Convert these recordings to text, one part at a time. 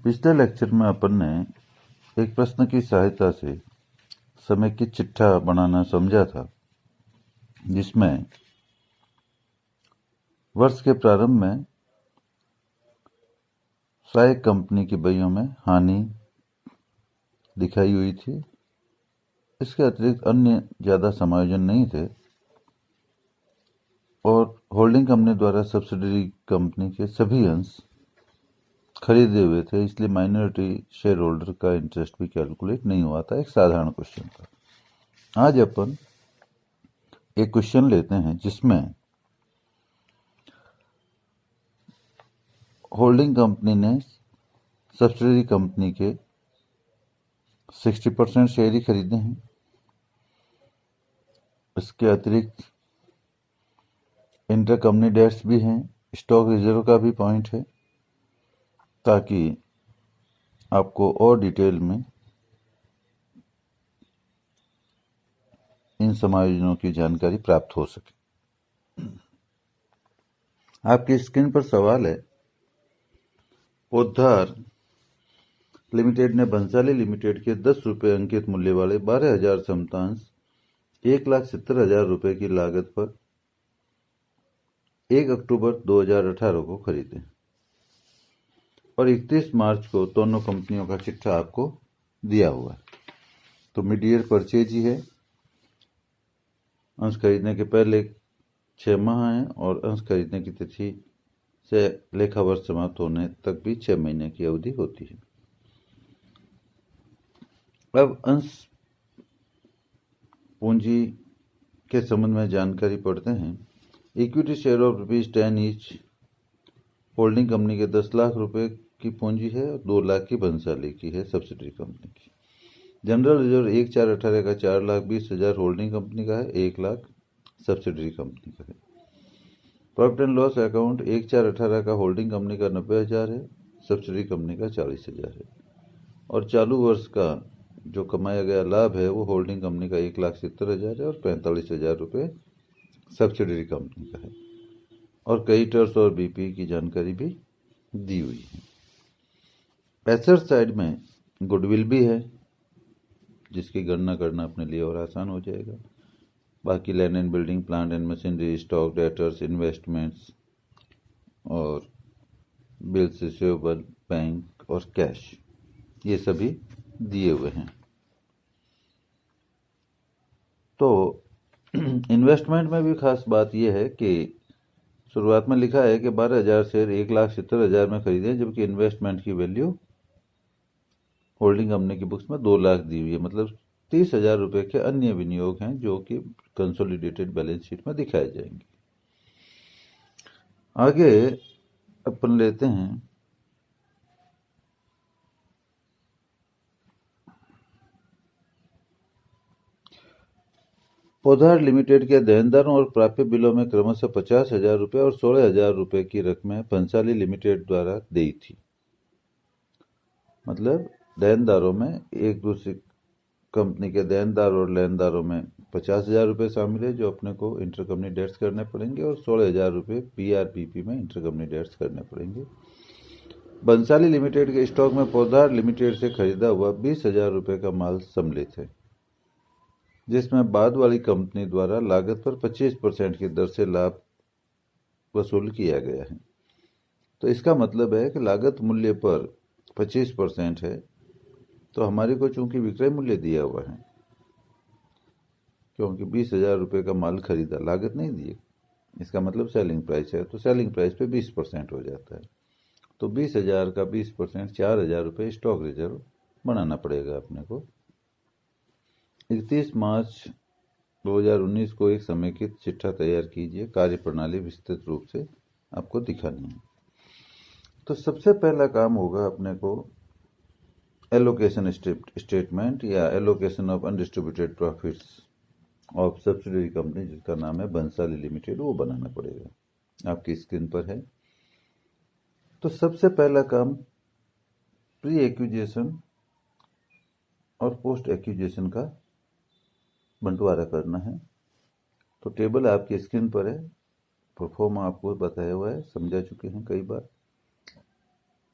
पिछले लेक्चर में अपन ने एक प्रश्न की सहायता से समेकित चिट्ठा बनाना समझा था, जिसमें वर्ष के प्रारंभ में सहायक कंपनी की बहियों में हानि दिखाई हुई थी। इसके अतिरिक्त अन्य ज़्यादा समायोजन नहीं थे और होल्डिंग कंपनी द्वारा सब्सिडरी कंपनी के सभी अंश खरीदे हुए थे, इसलिए माइनॉरिटी शेयर होल्डर का इंटरेस्ट भी कैलकुलेट नहीं हुआ था। एक साधारण क्वेश्चन था। आज अपन एक क्वेश्चन लेते हैं जिसमें होल्डिंग कंपनी ने सब्सिडरी कंपनी के 60% शेयर ही खरीदे हैं। इसके अतिरिक्त इंटर कंपनी डेट्स भी हैं, स्टॉक रिजर्व का भी पॉइंट है, ताकि आपको और डिटेल में इन समायोजनों की जानकारी प्राप्त हो सके। आपकी स्क्रीन पर सवाल है, पोद्दार लिमिटेड ने बंसाली लिमिटेड के 10 रुपये अंकित मूल्य वाले 12,000 समतांश 1,70,000 रुपये की लागत पर 1 अक्टूबर 2018 को खरीदे और 31 मार्च को दोनों कंपनियों का चिट्ठा आपको दिया हुआ है। तो मिड-ईयर परचेज ही है। अंश खरीदने के पहले 6 माह हैं और अंश खरीदने की तिथि से लेखा वर्ष समाप्त होने तक भी 6 महीने की अवधि होती है। अब अंश पूंजी के संबंध में जानकारी पढ़ते हैं। Equity share of ₹10 each holding company के 10 लाख रुपए की पूंजी है और 2 लाख की बंसाली की है, सब्सिडरी कंपनी की। जनरल रिजर्व 1/4/18 का 4,20,000 होल्डिंग कंपनी का है, 1 लाख सब्सिडरी कंपनी का है। प्रॉफिट एंड लॉस अकाउंट 1/4/18 का होल्डिंग कंपनी का 90,000 है, सब्सिडरी कंपनी का 40,000 है और चालू वर्ष का जो कमाया गया लाभ है वो होल्डिंग कंपनी का 1,70,000 है और 45,000 रुपये सब्सिडरी कंपनी का है और क्रेडिटर्स और बीपी की जानकारी भी दी हुई है। एसेट साइड में गुडविल भी है, जिसकी गणना करना अपने लिए और आसान हो जाएगा। बाकी land and building, plant and machinery, stock, debtors, investments और बिल्स रिसीवेबल, बैंक और कैश, ये सभी दिए हुए हैं। तो इन्वेस्टमेंट में भी खास बात यह है कि शुरुआत में लिखा है कि 12,000 शेयर 1,70,000 में खरीदे, जबकि इन्वेस्टमेंट की वैल्यू होल्डिंग कंपनी की बुक्स में 2 लाख दी हुई है। मतलब 30,000 रुपये के अन्य विनियोग हैं जो कि कंसोलिडेटेड बैलेंस शीट में दिखाए जाएंगे। आगे अपन लेते हैं पोद्दार लिमिटेड के देनदारों और प्राप्य बिलों में क्रमशः 50,000 रुपये और 16,000 रुपये की रकमें बंसाली लिमिटेड द्वारा दी थी। मतलब देनदारों में एक दूसरी कंपनी के देनदार और लेनदारों में 50,000 रुपये शामिल है जो अपने को इंटरकंपनी डेट्स करने पड़ेंगे और 16,000 रुपये पीआरपीपी में इंटरकंपनी डेट्स करने पड़ेंगे। बंसाली लिमिटेड के स्टॉक में पोद्दार लिमिटेड से खरीदा हुआ 20,000 रुपये का माल सम्मिलित है, जिसमें बाद वाली कंपनी द्वारा लागत पर 25% की दर से लाभ वसूल किया गया है। तो इसका मतलब है कि लागत मूल्य पर 25% है, तो हमारे को चूंकि विक्रय मूल्य दिया हुआ है, क्योंकि 20,000 रुपये का माल खरीदा, लागत नहीं दी, इसका मतलब सेलिंग प्राइस है, तो सेलिंग प्राइस पे 20% हो जाता है। तो 20,000 का 20% 4,000 रुपये स्टॉक रिजर्व बनाना पड़ेगा अपने को। 31 मार्च 2019 को एक समेकित चिट्ठा तैयार कीजिए। कार्य प्रणाली विस्तृत रूप से आपको दिखानी है। तो सबसे पहला काम होगा अपने को एलोकेशन स्टेटमेंट या allocation of undistributed profits of subsidiary company, जिसका नाम है बंसाली लिमिटेड, वो बनाना पड़ेगा। आपकी स्क्रीन पर है। तो सबसे पहला काम प्री एक्विजिशन और पोस्ट एक्विजिशन का बंटवारा करना है। तो टेबल आपकी स्क्रीन पर है, परफॉर्म आपको बताया हुआ है, समझा चुके हैं कई बार।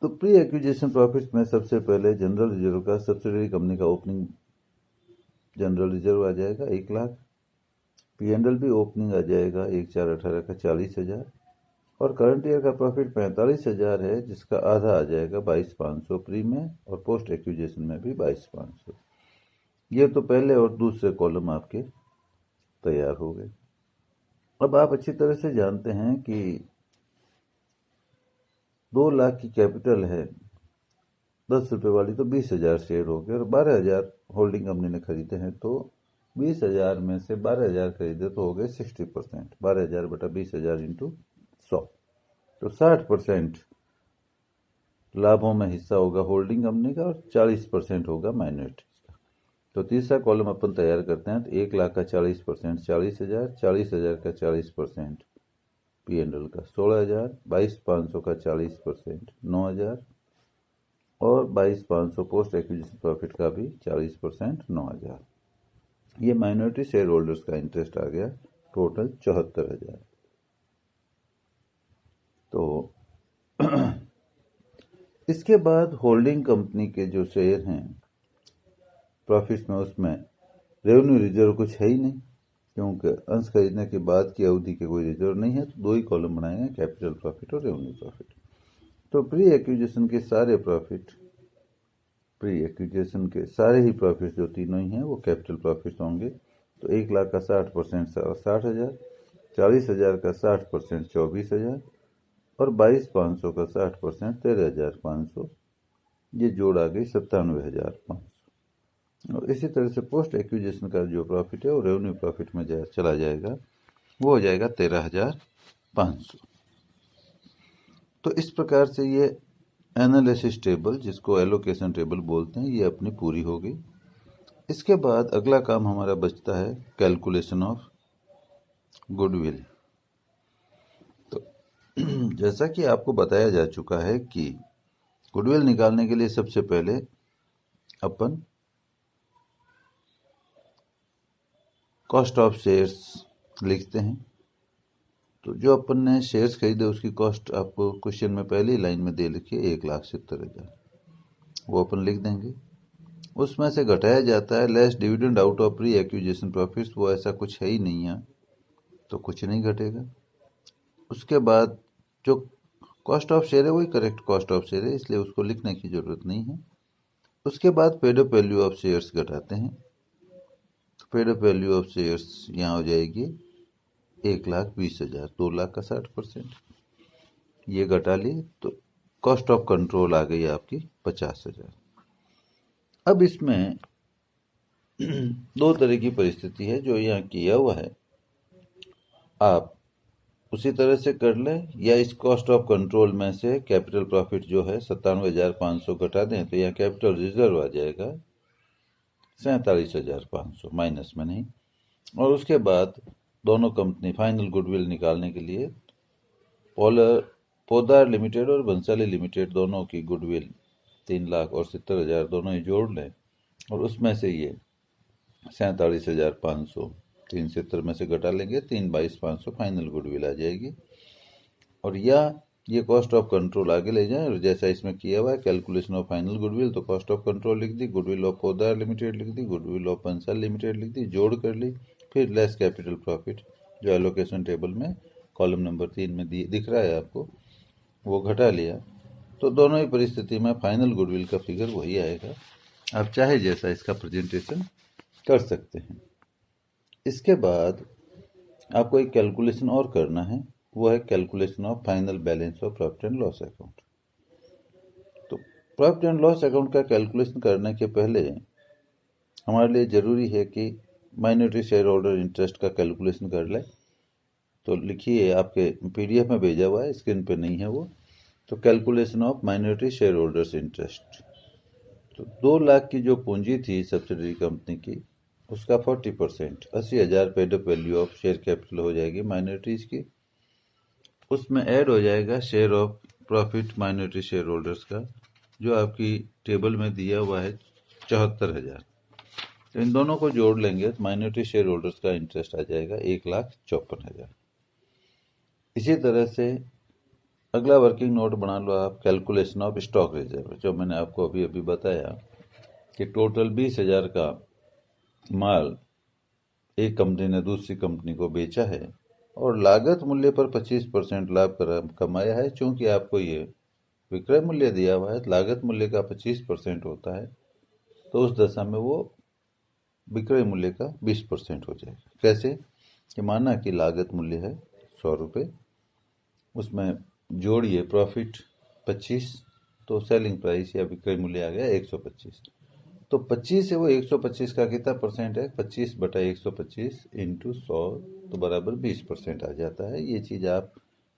तो प्री एक्विजिशन प्रॉफिट्स में सबसे पहले जनरल रिजर्व का, सब्सिडरी कंपनी का ओपनिंग जनरल रिजर्व आ जाएगा 1,00,000। P&L भी ओपनिंग आ जाएगा 1/4/18 का 40,000। और करंट ईयर का प्रॉफिट 45,000 है, जिसका आधा आ जाएगा 22,500 प्री में, और पोस्ट एक्विजिशन में भी 22,500। ये तो पहले और दूसरे कॉलम आपके तैयार हो गए। अब आप अच्छी तरह से जानते हैं कि 2 लाख की कैपिटल है, 10 रुपए वाली, तो 20,000 शेयर हो गए, और 12,000 होल्डिंग कंपनी ने खरीदे हैं, तो 20,000 में से 12,000 खरीदे तो हो गए 60%। 12,000 बटा 20,000 इंटू 100, तो 60% लाभों में हिस्सा होगा होल्डिंग कंपनी का, और 40% होगा माइनॉरिटी का। तो तीसरा कॉलम अपन तैयार करते हैं। तो 1,00,000 का 40% 40,000, 40,000 का 40% P&L का 16,000, 22,500 का 40% 9,000, और 22,500 पोस्ट एक्विजिशन प्रॉफिट का भी 40% 9,000। ये माइनॉरिटी शेयर होल्डर्स का इंटरेस्ट आ गया, टोटल 74,000। तो इसके बाद होल्डिंग कंपनी के जो शेयर हैं प्रॉफिट्स में, उसमें रेवेन्यू रिजर्व कुछ है ही नहीं, क्योंकि अंश खरीदने के बाद की अवधि के कोई रिजर्व नहीं है। तो 2 ही कॉलम बनाएंगे, कैपिटल प्रॉफिट और रेवेन्यू प्रॉफिट। तो प्री एक्विजिशन के सारे प्रॉफिट, प्री एक्विजिशन के सारे ही प्रॉफिट जो तीनों ही हैं वो कैपिटल प्रॉफिट होंगे। तो 1,00,000 का 60% 60,000, 40,000 का 60% 24,000, और 22,500 का 60% 13,500। ये जोड़ आ गई 97,500। और इसी तरह से पोस्ट एक्विजिशन का जो प्रॉफिट है वो रेवेन्यू प्रॉफिट में चला जाएगा, वो हो जाएगा 13,500। तो इस प्रकार से ये एनालिसिस टेबल, जिसको एलोकेशन टेबल बोलते हैं, ये अपनी पूरी हो गई। इसके बाद अगला काम हमारा बचता है कैलकुलेशन ऑफ गुडविल। तो जैसा कि आपको बताया जा चुका है कि गुडविल निकालने के लिए सबसे पहले अपन कॉस्ट ऑफ शेयर्स लिखते हैं। तो जो अपन ने शेयर्स खरीदे उसकी कॉस्ट आपको क्वेश्चन में पहली लाइन में दे लिखी है 1,70,000, वो अपन लिख देंगे। उसमें से घटाया जाता है less dividend out of pre acquisition profits, वो ऐसा कुछ है ही नहीं है, तो कुछ नहीं घटेगा। उसके बाद जो कॉस्ट ऑफ शेयर है वही करेक्ट कॉस्ट ऑफ शेयर है, इसलिए उसको लिखने की जरूरत नहीं है। उसके बाद paid up value of shares घटाते हैं। तो paid up value of shares यहाँ हो जाएगी 1,20,000, 2,00,000 का 60%, ये घटा ली, तो कॉस्ट ऑफ कंट्रोल आ गई आपकी 50,000। अब इसमें 2 तरह की परिस्थिति है जो यहाँ किया हुआ है, आप उसी तरह से कर लें, या इस कॉस्ट ऑफ कंट्रोल में से कैपिटल प्रॉफिट जो है 97,500 घटा दें, तो यहाँ कैपिटल रिजर्व आ जाएगा 47,500, माइनस में नहीं। और उसके बाद दोनों कंपनी फाइनल गुडविल निकालने के लिए पोदार लिमिटेड और बंसाली लिमिटेड दोनों की गुडविल 3,00,000 और 70,000 दोनों ही जोड़ लें, और उसमें से ये 47,500 370 में से घटा लेंगे, 3,22,500 फाइनल गुडविल आ जाएगी। और या ये कॉस्ट ऑफ कंट्रोल आगे ले जाएं, और जैसा इसमें किया हुआ है कैलकुलेशन ऑफ फाइनल गुडविल, तो कॉस्ट ऑफ कंट्रोल लिख दी, गुडविल ऑफ पोदार लिमिटेड लिख दी, गुडविल ऑफ बंसल लिमिटेड लिख दी, जोड़ कर ली, फिर लेस कैपिटल प्रॉफिट जो एलोकेशन टेबल में कॉलम नंबर 3 में दिख रहा है आपको, वो घटा लिया। तो दोनों ही परिस्थिति में फाइनल गुडविल का फिगर वही आएगा। आप चाहे जैसा इसका प्रेजेंटेशन कर सकते हैं। इसके बाद आपको एक कैलकुलेशन और करना है, वो है calculation of final balance of profit and loss account. तो प्रॉफिट एंड लॉस अकाउंट का कैलकुलेशन करने के पहले हमारे लिए ज़रूरी है कि माइनॉरिटी शेयर होल्डर इंटरेस्ट का कैलकुलेशन कर लें। तो लिखिए, आपके PDF में भेजा हुआ है, स्क्रीन पे नहीं है वो। तो calculation of minority share holders interest. तो 2,00,000 की जो पूंजी थी सब्सिडरी कंपनी की, उसका 40% 80,000 paid up value of share capital हो जाएगी माइनॉरिटीज की। उसमें ऐड हो जाएगा share of profit minority share holders का, जो आपकी टेबल में दिया हुआ है 74,000। तो इन दोनों को जोड़ लेंगे तो माइनॉरिटी शेयर होल्डर्स का इंटरेस्ट आ जाएगा 1,54,000। इसी तरह से अगला वर्किंग नोट बना लो आप, कैलकुलेशन ऑफ स्टॉक रिजर्व, जो मैंने आपको अभी अभी बताया कि टोटल 20,000 का माल एक कंपनी ने दूसरी कंपनी को बेचा है और लागत मूल्य पर 25% लाभ कमाया है। चूंकि आपको ये विक्रय मूल्य दिया हुआ है, लागत मूल्य का 25% होता है, तो उस दशा में वो विक्रय मूल्य का 20% हो जाएगा। कैसे कि माना कि लागत मूल्य है 100 रुपये, उसमें जोड़िए प्रॉफिट 25, तो सेलिंग प्राइस या विक्रय मूल्य आ गया 125। तो 25 से वो 125 का कितना परसेंट है, 25/125 इंटू 100, तो बराबर 20% आ जाता है। ये चीज़ आप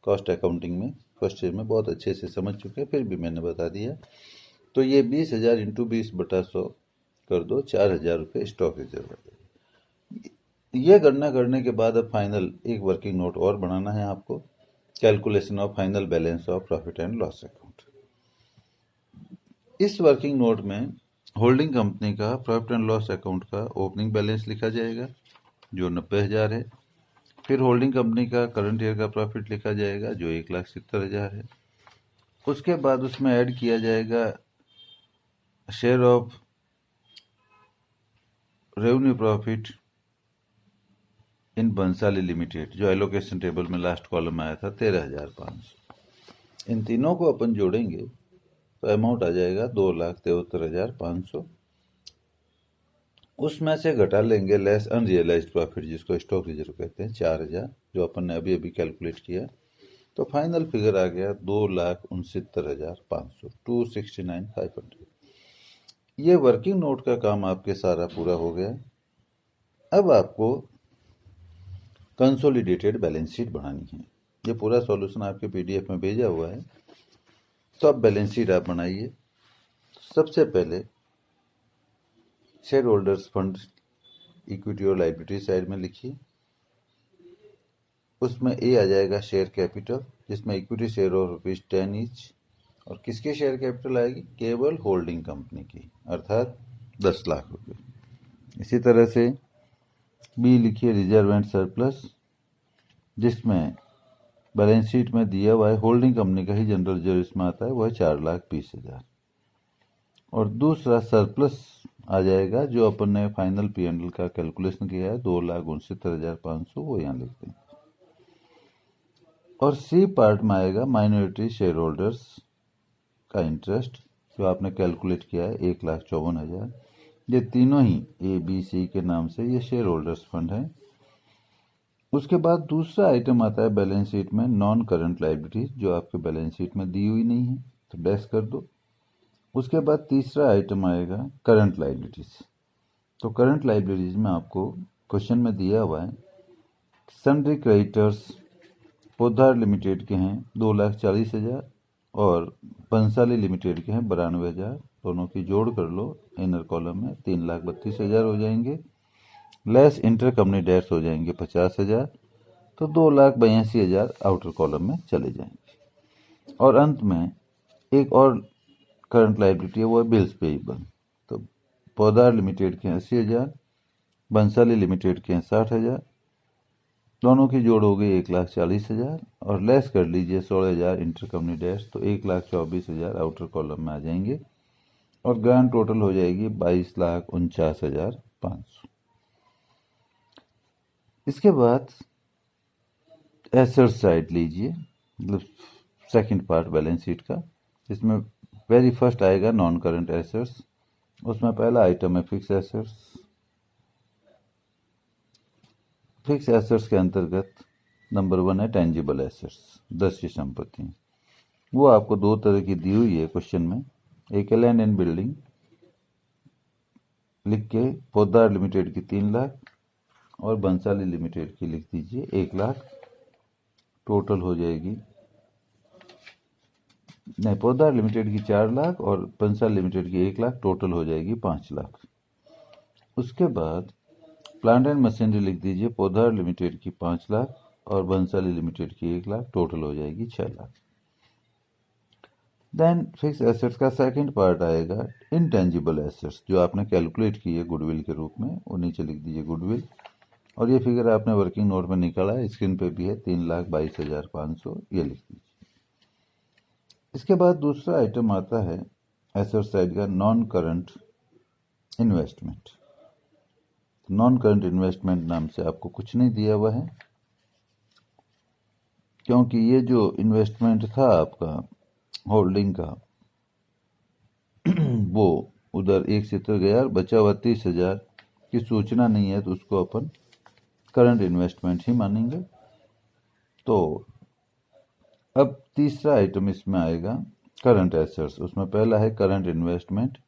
कॉस्ट अकाउंटिंग में फर्स्ट ईयर में बहुत अच्छे से समझ चुके हैं, फिर भी मैंने बता दिया। तो ये 20,000 इंटू 20/100 कर दो, 4,000 रुपये स्टॉक रिजर्व। ये गणना करने के बाद अब फाइनल एक वर्किंग नोट और बनाना है आपको, calculation of final balance of profit and loss account. इस वर्किंग नोट में होल्डिंग कंपनी का प्रॉफिट एंड लॉस अकाउंट का ओपनिंग बैलेंस लिखा जाएगा जो 90,000 है। फिर होल्डिंग कंपनी का करंट ईयर का प्रॉफिट लिखा जाएगा जो 1,70,000 है। उसके बाद उसमें ऐड किया जाएगा share of revenue profit in Bansali limited, जो एलोकेशन टेबल में लास्ट कॉलम में आया था 13,500। इन तीनों को अपन जोड़ेंगे तो अमाउंट आ जाएगा 2,73,500। उसमें से घटा लेंगे लेस अनरियलाइज्ड प्रॉफिट, जिसको स्टॉक रिजर्व कहते हैं, 4,000, जो अपन ने अभी अभी कैलकुलेट किया। तो फाइनल फिगर आ गया 2,69,500, 269,500। ये वर्किंग नोट का काम आपके सारा पूरा हो गया। अब आपको कंसोलिडेटेड बैलेंस शीट बनानी है। ये पूरा सॉल्यूशन आपके पीडीएफ में भेजा हुआ है, तो अब बैलेंस शीट आप बनाइए। सबसे पहले शेयर होल्डर्स फंड इक्विटी और लायबिलिटी साइड में लिखिए। उसमें ए आ जाएगा शेयर कैपिटल, जिसमें इक्विटी शेयर ऑफ ₹10 ईच, और किसके शेयर कैपिटल आएगी, केवल होल्डिंग कंपनी की, अर्थात 10 लाख रुपए। इसी तरह से बी लिखिए रिजर्व एंड सरप्लस, जिसमें बैलेंस शीट में दिया हुआ है होल्डिंग कंपनी का ही जनरल रिजर्व इसमें आता है, वह 4,20,000। और दूसरा सरप्लस आ जाएगा जो अपन ने फाइनल P&L का कैलकुलेशन किया है 2,69,500, वो यहाँ लिखते हैं। और सी पार्ट में आएगा माइनॉरिटी शेयर होल्डर्स का इंटरेस्ट, जो आपने कैलकुलेट किया है 1,54,000। ये तीनों ही ए बी सी के नाम से ये शेयर होल्डर्स फंड है। उसके बाद दूसरा आइटम आता है बैलेंस शीट में नॉन करंट लायबिलिटीज, जो आपके बैलेंस शीट में दी हुई नहीं है, तो डैश कर दो। उसके बाद तीसरा आइटम आएगा करंट लायबिलिटीज। तो करंट लायबिलिटीज में आपको क्वेश्चन में दिया हुआ है सन्ड्री क्रेडिटर्स पोद्दार लिमिटेड के हैं 2,40,000 और बंसाली लिमिटेड के हैं 92,000, दोनों की जोड़ कर लो इनर कॉलम में 3,32,000 हो जाएंगे। लेस इंटर कंपनी डेट्स हो जाएंगे 50,000, तो 2,82,000 आउटर कॉलम में चले जाएंगे। और अंत में एक और करंट लायबिलिटी है, वो है बिल्स पेएबल। तो पोद्दार लिमिटेड के हैं 80,000, बंसाली लिमिटेड के हैं 60,000, दोनों की जोड़ हो गई 1,40,000, और लेस कर लीजिए 16,000 इंटर कंपनी डेट्स, तो 1,24,000 आउटर कॉलम में आ जाएंगे और ग्रांड टोटल हो जाएगी 22,49,500। इसके बाद एसेट साइड लीजिए, मतलब सेकंड पार्ट बैलेंस शीट का, जिसमें वेरी फर्स्ट आएगा नॉन करंट एसेट्स। उसमें पहला आइटम है फिक्स एसेट्स। फिक्स एसेट्स के अंतर्गत नंबर 1 है टेंजिबल एसेट्स, दृश्य संपत्ति। वो आपको दो तरह की दी हुई है क्वेश्चन में। एक है लैंड एंड बिल्डिंग, लिख के पोद्दार लिमिटेड की 3 लाख और बंसाली लिमिटेड की लिख दीजिए 1 लाख, टोटल हो जाएगी, नहीं, पोद्दार लिमिटेड की 4 लाख और बंसाली लिमिटेड की 1 लाख, टोटल हो जाएगी 5 लाख। उसके बाद प्लांट एंड मशीनरी लिख दीजिए, पोद्दार लिमिटेड की 5 लाख और बंसाली लिमिटेड की 1 लाख, टोटल हो जाएगी 6 लाख। देन फिक्स एसेट्स का सेकंड पार्ट आएगा इनटेंजिबल एसेट्स, जो आपने कैलकुलेट की है गुडविल के रूप में, वो नीचे लिख दीजिए गुडविल। और ये फिगर आपने वर्किंग नोट में निकाला है, स्क्रीन पे भी है 3,22,500, ये लिख दीजिए। इसके बाद दूसरा आइटम आता है एसेट साइड का non current investment. Non current investment नाम से आपको कुछ नहीं दिया हुआ है, क्योंकि ये जो इन्वेस्टमेंट था आपका होल्डिंग का वो उधर एक क्षेत्र गया और बचा हुआ 30,000 की सूचना नहीं है, तो उसको अपन करंट इन्वेस्टमेंट ही मानेंगे। तो अब तीसरा आइटम इसमें आएगा करंट एसेट्स। उसमें पहला है करंट इन्वेस्टमेंट।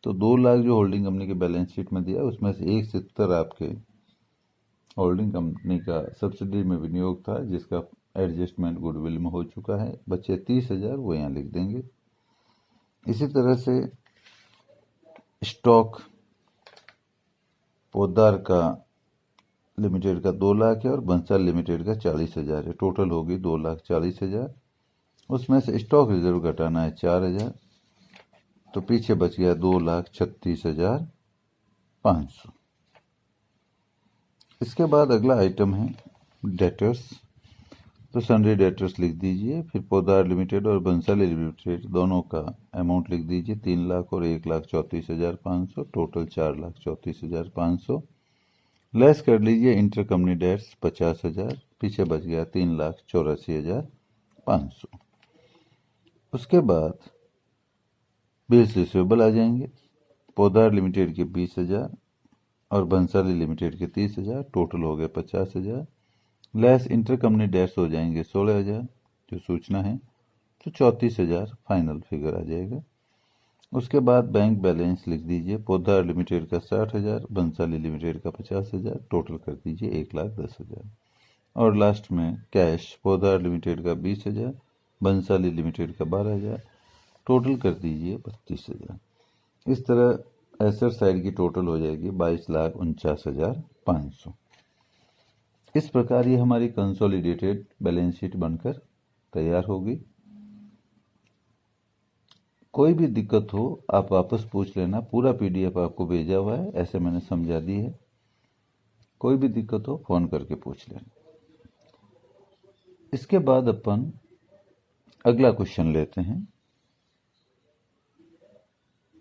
तो 2 लाख जो होल्डिंग कंपनी के बैलेंस शीट में दिया, उसमें से 1/70 आपके होल्डिंग कंपनी का सब्सिडी में विनियोग था, जिसका एडजस्टमेंट गुडविल में हो चुका है। बचे 30,000 वो यहाँ लिख देंगे। इसी तरह से स्टॉक पोद्दार का लिमिटेड का 2 लाख है और बंसल लिमिटेड का 40,000 है। टोटल होगी 2,40,000। उसमें से स्टॉक रिजर्व घटाना है 4,000, तो पीछे बच गया 2,36,500। इसके बाद अगला आइटम है डेटर्स। तो सन्ड्री डेटर्स लिख दीजिए, फिर पोद्दार लिमिटेड और बंसाली लिमिटेड दोनों का अमाउंट लिख दीजिए, 3 लाख और 1,34,500, टोटल 4,34,500। लेस कर लीजिए इंटर कंपनी डेट्स 50,000, पीछे बच गया 3,84,500। उसके बाद बिल्स रिसीवेबल आ जाएंगे। पोद्दार लिमिटेड के 20,000 और बंसाली लिमिटेड के 30,000, टोटल हो गए 50,000। लेस इंटर कंपनी डेट्स हो जाएंगे 16,000 जो सूचना है, तो 34,000 फाइनल फिगर आ जाएगा। उसके बाद बैंक बैलेंस लिख दीजिए, पोद्दार लिमिटेड का 60,000, बंसाली लिमिटेड का 50,000, टोटल कर दीजिए 1,10,000। और लास्ट में कैश, पोद्दार लिमिटेड का 20,000, बंसाली लिमिटेड का 12,000, टोटल कर दीजिए 32,000। इस तरह एसेट साइड की टोटल हो जाएगी 22,49,500। इस प्रकार ये हमारी कंसोलिडेटेड बैलेंस शीट बनकर तैयार होगी। कोई भी दिक्कत हो आप वापस पूछ लेना, पूरा पीडीएफ आपको भेजा हुआ है, ऐसे मैंने समझा दी है। कोई भी दिक्कत हो फोन करके पूछ लेना। इसके बाद अपन अगला क्वेश्चन लेते हैं।